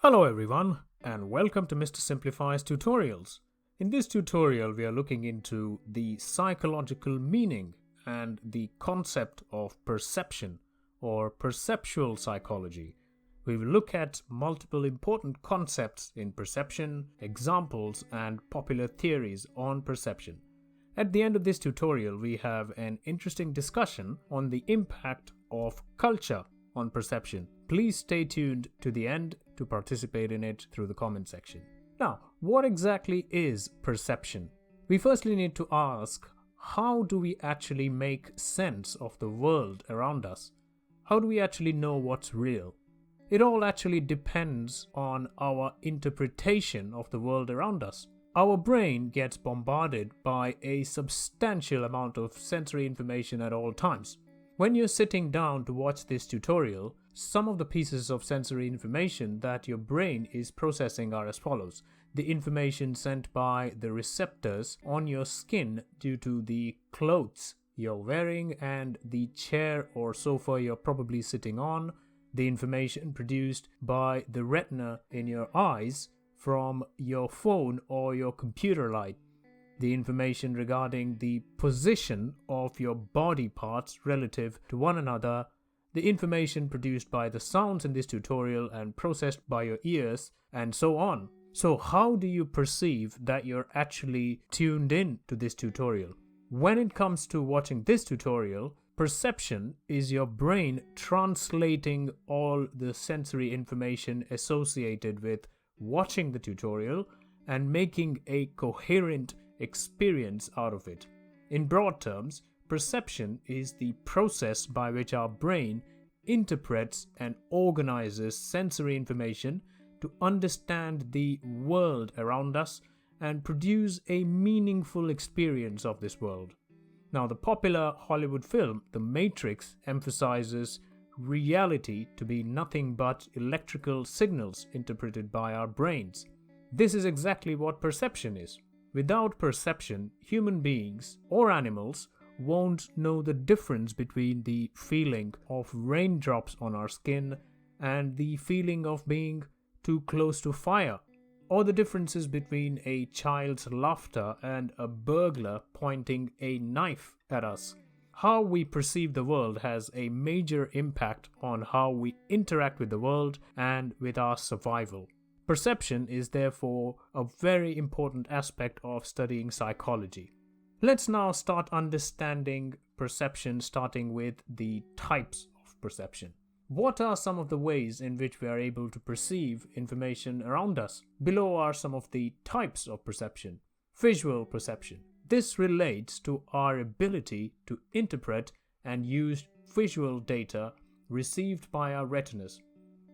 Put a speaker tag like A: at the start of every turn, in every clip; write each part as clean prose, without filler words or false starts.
A: Hello everyone, and welcome to Mr. Simplify's tutorials. In this tutorial we are looking into the psychological meaning and the concept of perception or perceptual psychology. We will look at multiple important concepts in perception, examples and popular theories on perception. At the end of this tutorial we have an interesting discussion on the impact of culture on perception. Please stay tuned to the end to participate in it through the comment section. Now, what exactly is perception? We firstly need to ask, how do we actually make sense of the world around us? How do we actually know what's real? It all actually depends on our interpretation of the world around us. Our brain gets bombarded by a substantial amount of sensory information at all times. When you're sitting down to watch this tutorial, some of the pieces of sensory information that your brain is processing are as follows. The information sent by the receptors on your skin due to the clothes you're wearing and the chair or sofa you're probably sitting on. The information produced by the retina in your eyes from your phone or your computer light. The information regarding the position of your body parts relative to one another, the information produced by the sounds in this tutorial and processed by your ears, and so on. So how do you perceive that you're actually tuned in to this tutorial? When it comes to watching this tutorial, perception is your brain translating all the sensory information associated with watching the tutorial and making a coherent experience out of it. In broad terms, perception is the process by which our brain interprets and organizes sensory information to understand the world around us and produce a meaningful experience of this world. Now, the popular Hollywood film The Matrix emphasizes reality to be nothing but electrical signals interpreted by our brains. This is exactly what perception is. Without perception, human beings or animals won't know the difference between the feeling of raindrops on our skin and the feeling of being too close to fire, or the differences between a child's laughter and a burglar pointing a knife at us. How we perceive the world has a major impact on how we interact with the world and with our survival. Perception is therefore a very important aspect of studying psychology. Let's now start understanding perception, starting with the types of perception. What are some of the ways in which we are able to perceive information around us? Below are some of the types of perception. Visual perception. This relates to our ability to interpret and use visual data received by our retinas.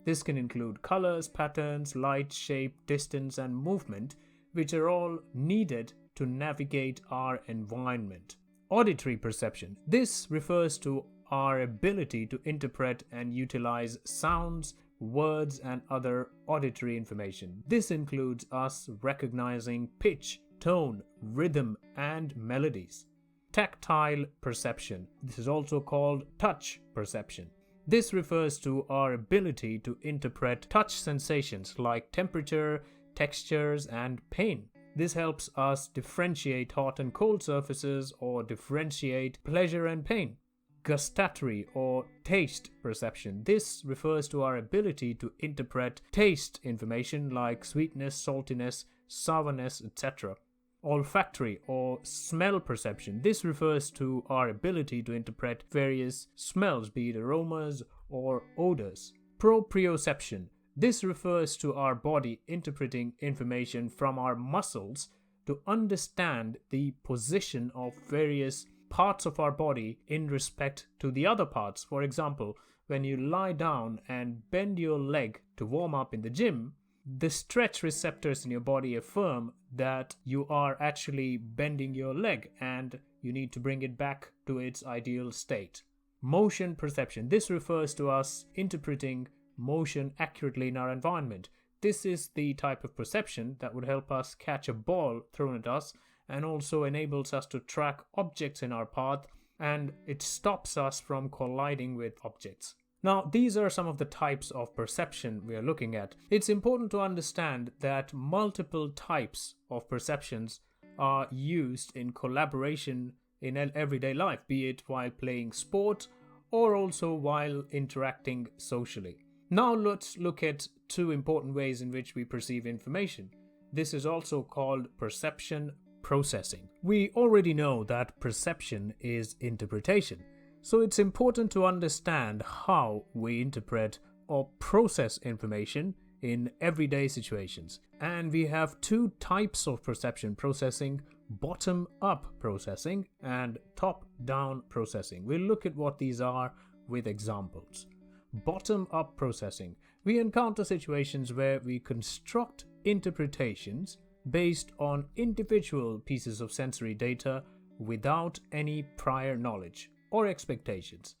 A: This can include colors, patterns, light, shape, distance, and movement, which are all needed to navigate our environment. Auditory perception. This refers to our ability to interpret and utilize sounds, words, and other auditory information. This includes us recognizing pitch, tone, rhythm, and melodies. Tactile perception. This is also called touch perception. This refers to our ability to interpret touch sensations like temperature, textures, and pain. This helps us differentiate hot and cold surfaces or differentiate pleasure and pain. Gustatory or taste perception. This refers to our ability to interpret taste information like sweetness, saltiness, sourness, etc. Olfactory or smell perception. This refers to our ability to interpret various smells, be it aromas or odors. Proprioception. This refers to our body interpreting information from our muscles to understand the position of various parts of our body in respect to the other parts. For example, when you lie down and bend your leg to warm up in the gym, the stretch receptors in your body affirm that you are actually bending your leg and you need to bring it back to its ideal state. Motion perception. This refers to us interpreting motion accurately in our environment. This is the type of perception that would help us catch a ball thrown at us and also enables us to track objects in our path, and it stops us from colliding with objects. Now, these are some of the types of perception we are looking at. It's important to understand that multiple types of perceptions are used in collaboration in everyday life, be it while playing sport or also while interacting socially. Now let's look at two important ways in which we perceive information. This is also called perception processing. We already know that perception is interpretation, so it's important to understand how we interpret or process information in everyday situations. And we have two types of perception processing: bottom-up processing and top-down processing. We'll look at what these are with examples. Bottom-up processing. We encounter situations where we construct interpretations based on individual pieces of sensory data without any prior knowledge or expectations.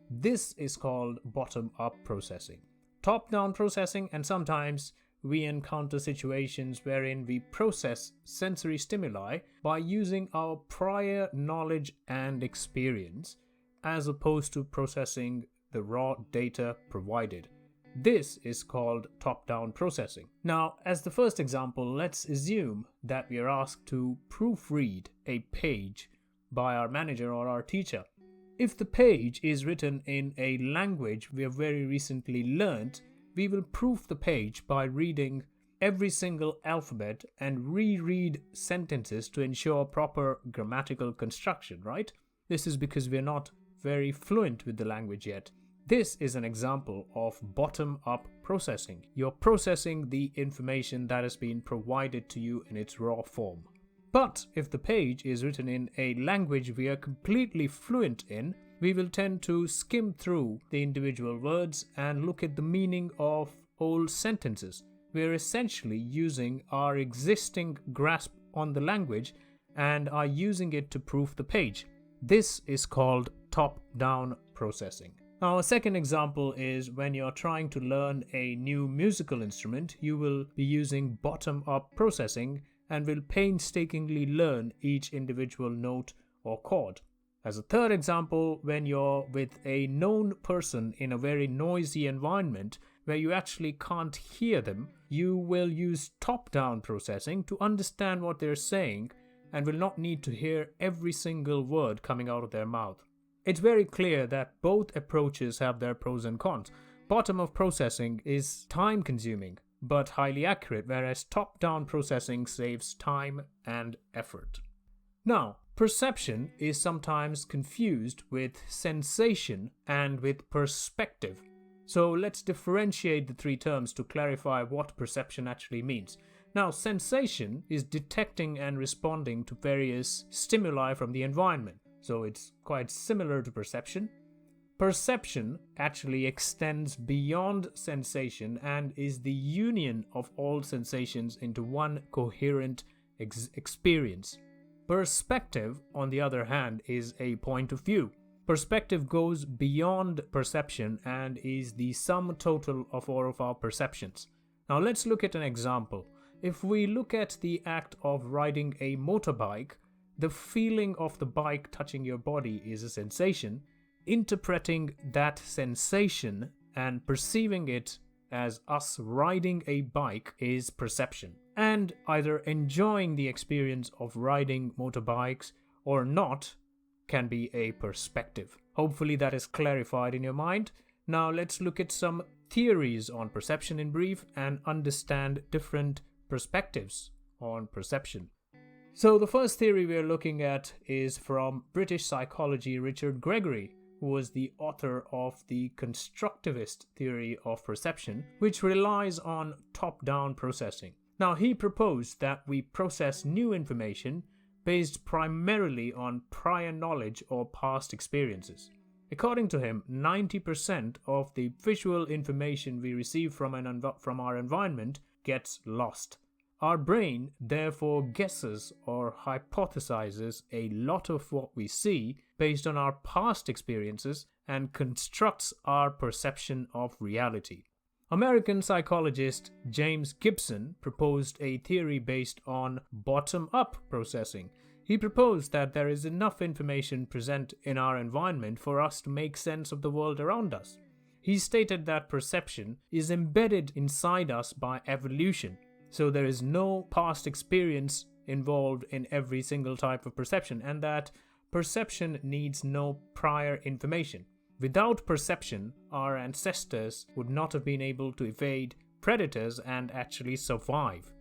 A: This is called bottom-up processing. Top-down processing, and sometimes we encounter situations wherein we process sensory stimuli by using our prior knowledge and experience as opposed to processing the raw data provided. This is called top-down processing. Now, as the first example, let's assume that we are asked to proofread a page by our manager or our teacher. If the page is written in a language we have very recently learned, we will proof the page by reading every single alphabet and reread sentences to ensure proper grammatical construction, right? This is because we're not very fluent with the language yet. This is an example of bottom-up processing. You're processing the information that has been provided to you in its raw form. But if the page is written in a language we are completely fluent in, we will tend to skim through the individual words and look at the meaning of whole sentences. We are essentially using our existing grasp on the language and are using it to proof the page. This is called top-down processing. Now, a second example is when you're trying to learn a new musical instrument, you will be using bottom-up processing and will painstakingly learn each individual note or chord. As a third example, when you're with a known person in a very noisy environment where you actually can't hear them, you will use top-down processing to understand what they're saying and will not need to hear every single word coming out of their mouth. It's very clear that both approaches have their pros and cons. Bottom-up processing is time-consuming but highly accurate, whereas top-down processing saves time and effort. Now, perception is sometimes confused with sensation and with perspective. So let's differentiate the three terms to clarify what perception actually means. Now, sensation is detecting and responding to various stimuli from the environment. So it's quite similar to perception. Perception actually extends beyond sensation and is the union of all sensations into one coherent experience. Perspective, on the other hand, is a point of view. Perspective goes beyond perception and is the sum total of all of our perceptions. Now let's look at an example. If we look at the act of riding a motorbike, the feeling of the bike touching your body is a sensation. Interpreting that sensation and perceiving it as us riding a bike is perception. And either enjoying the experience of riding motorbikes or not can be a perspective. Hopefully that is clarified in your mind. Now let's look at some theories on perception in brief and understand different perspectives on perception. So the first theory we are looking at is from British psychology Richard Gregory, who was the author of the constructivist theory of perception, which relies on top-down processing. Now, he proposed that we process new information based primarily on prior knowledge or past experiences. According to him, 90% of the visual information we receive from our environment gets lost. Our brain therefore guesses or hypothesizes a lot of what we see based on our past experiences and constructs our perception of reality. American psychologist James Gibson proposed a theory based on bottom-up processing. He proposed that there is enough information present in our environment for us to make sense of the world around us. He stated that perception is embedded inside us by evolution, so there is no past experience involved in every single type of perception, and that perception needs no prior information. Without perception, our ancestors would not have been able to evade predators and actually survive.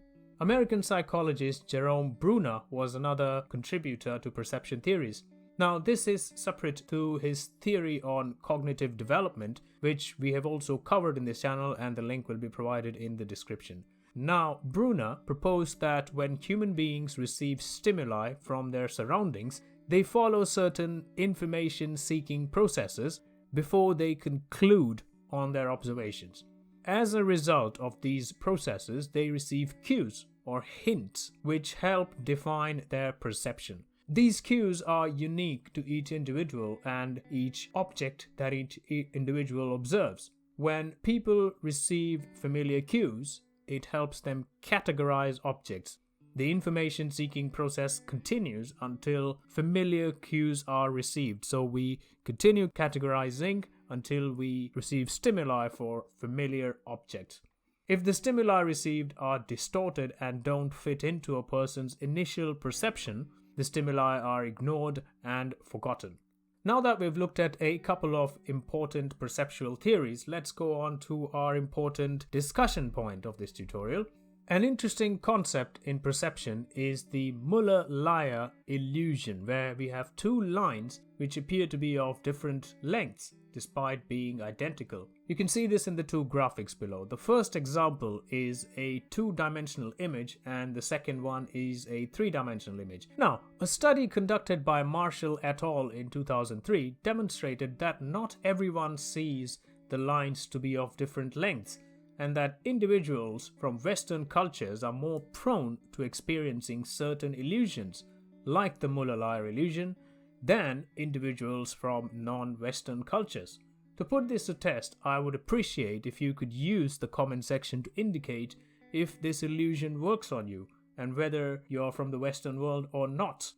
A: American psychologist Jerome Bruner was another contributor to perception theories. Now, this is separate to his theory on cognitive development, which we have also covered in this channel, and the link will be provided in the description. Now, Bruner proposed that when human beings receive stimuli from their surroundings, they follow certain information-seeking processes before they conclude on their observations. As a result of these processes, they receive cues or hints which help define their perception. These cues are unique to each individual and each object that each individual observes. When people receive familiar cues, it helps them categorize objects. The information-seeking process continues until familiar cues are received. So we continue categorizing until we receive stimuli for familiar objects. If the stimuli received are distorted and don't fit into a person's initial perception, the stimuli are ignored and forgotten. Now that we've looked at a couple of important perceptual theories, let's go on to our important discussion point of this tutorial. An interesting concept in perception is the Muller Lie Illusion, where we have two lines which appear to be of different lengths despite being identical. You can see this in the two graphics below. The first example is a two-dimensional image and the second one is a three-dimensional image. Now, a study conducted by Marshall et al. In 2003 demonstrated that not everyone sees the lines to be of different lengths, and that individuals from Western cultures are more prone to experiencing certain illusions, like the Muller Lie Illusion, than individuals from non-Western cultures. To put this to test, I would appreciate if you could use the comment section to indicate if this illusion works on you, and whether you're from the Western world or not.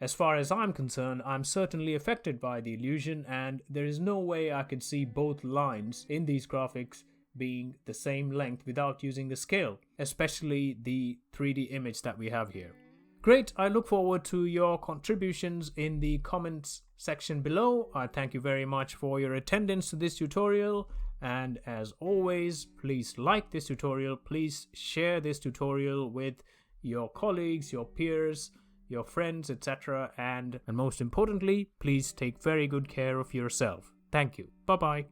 A: As far as I'm concerned, I'm certainly affected by the illusion, and there is no way I could see both lines in these graphics being the same length without using the scale, especially the 3D image that we have here. Great, I look forward to your contributions in the comments section below. I thank you very much for your attendance to this tutorial, and as always, please like this tutorial, please share this tutorial with your colleagues, your peers, your friends, etc. And most importantly, please take very good care of yourself. Thank you. Bye-bye.